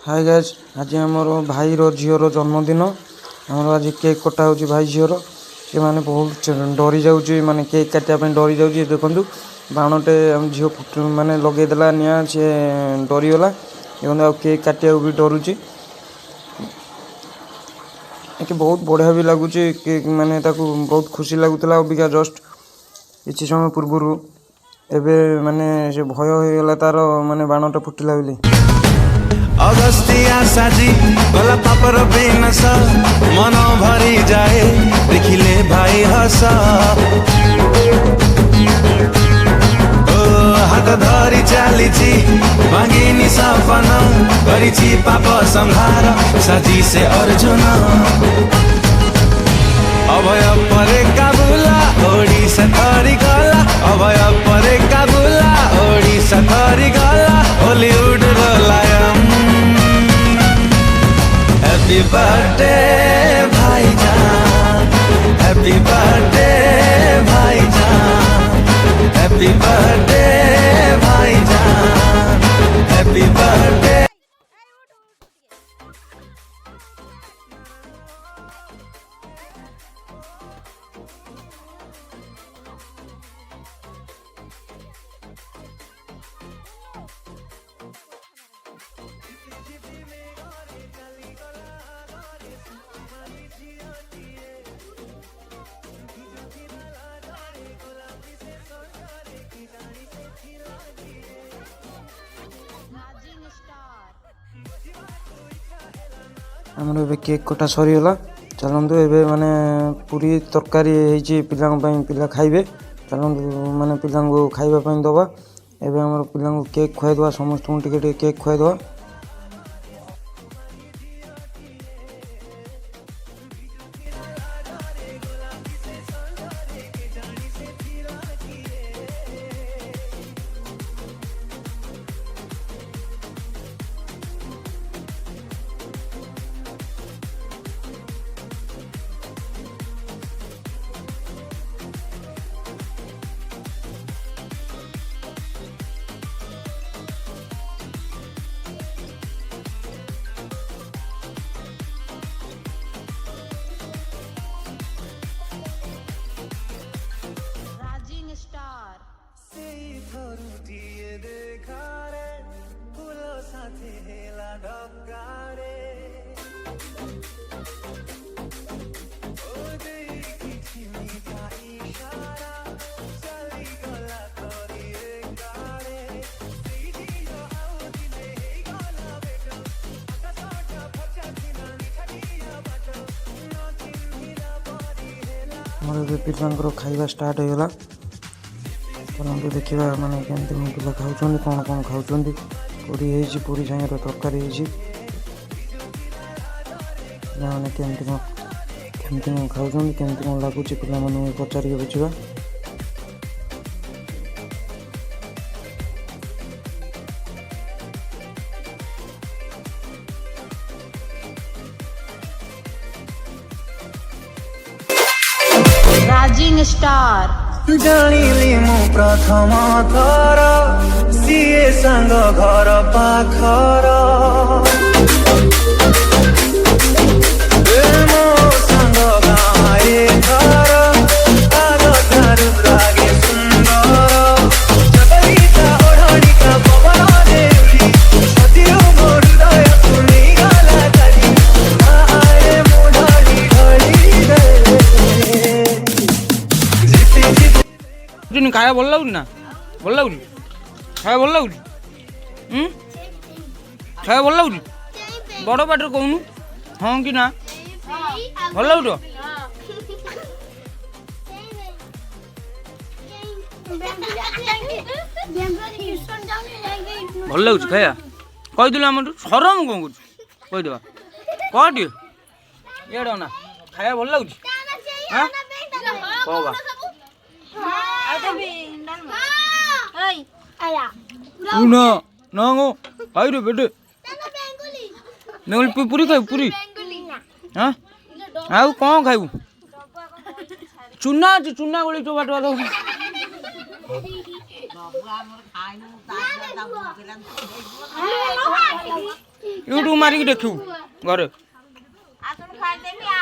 Hi guys, आज आमर भाई झीर जन्मदिन। आमर आज केक कटा हो भाई झीर से मैंने बहुत डरी जाऊँगी, माने केक काटापी डरी जाऊँगी। देखो बाणटे झील माने लगेदेला निआ सी डरीगला। देखो आ केक काटा भी डरुची। ये बहुत बढ़िया भी लगुच केक माने बहुत खुशी लगुला। अबिका जस्ट किसी समय पूर्वर एबे माने से भय हो गला तार माने बाणटा फुटिला बोली। अगस्तिया साजी गला पापर बेनस मन भरी जाए देखिले भाई हस ओ हाथ धरी चालीची मांगिनी सपना करिची पाप संहार साजी से अर्जुन अभय परे काबुला ओडिसा थरी गला अभय परे काबुला ओडिसा थरी गला हॉलीवुड लायम। Happy birthday भाईजान, Happy birthday भाईजान, Happy birthday भाईजान, Happy birthday। आमर ए केक कटा सरीगला। चलतु ए माने पूरी तरकारी पिला खाइबे। चलतु माने पिला खाइबा दबा। एबे आमर पिला केक खुआईदवा, समस्त टिके केक खुआईदवा। मोर पिला खाइबा स्टार्ट होगा। चलते देखा माने केमती पिला खाऊँ कौन कौन खाऊँ। पूरी है पूरी सागर तरकारी मैंने केमती कौन खाऊँ केमती कौन लगुच पिला पचारिक बुझा। राइजिंग स्टार जानिली मु प्रथम थर सीए सांग घर पाखर मो सांग गाए घर आग ठारू लागे सुंदर चकलिता ओढ़णिका पवन देवी सतियो मोर हृदय सुनी गला करी आए मु ढली ढली रे खाया भल लगुच ना भल लगुच खाया भल लगुच खाया भल लगुच बड़ पाटर कहूनु हाँ कि ना भल लगुच भल लगुच खाया कहीदेलु आम सरम कौन कर कहीदेवा कह टे ये ना खाया भल लगुच हाँ कह बा ना ना गो आई रे बेटे बेंगुली पूरी खाई पूरी हाँ आउ कौन खाइबू चुना अच्छे चुना गोली तो बाट ୟୁଟ୍ୟୁବ୍ ମାରିକି ଦେଖିବୁ ଘରେ। ଆସୁନୁ ଖାଇଦେବି ଆ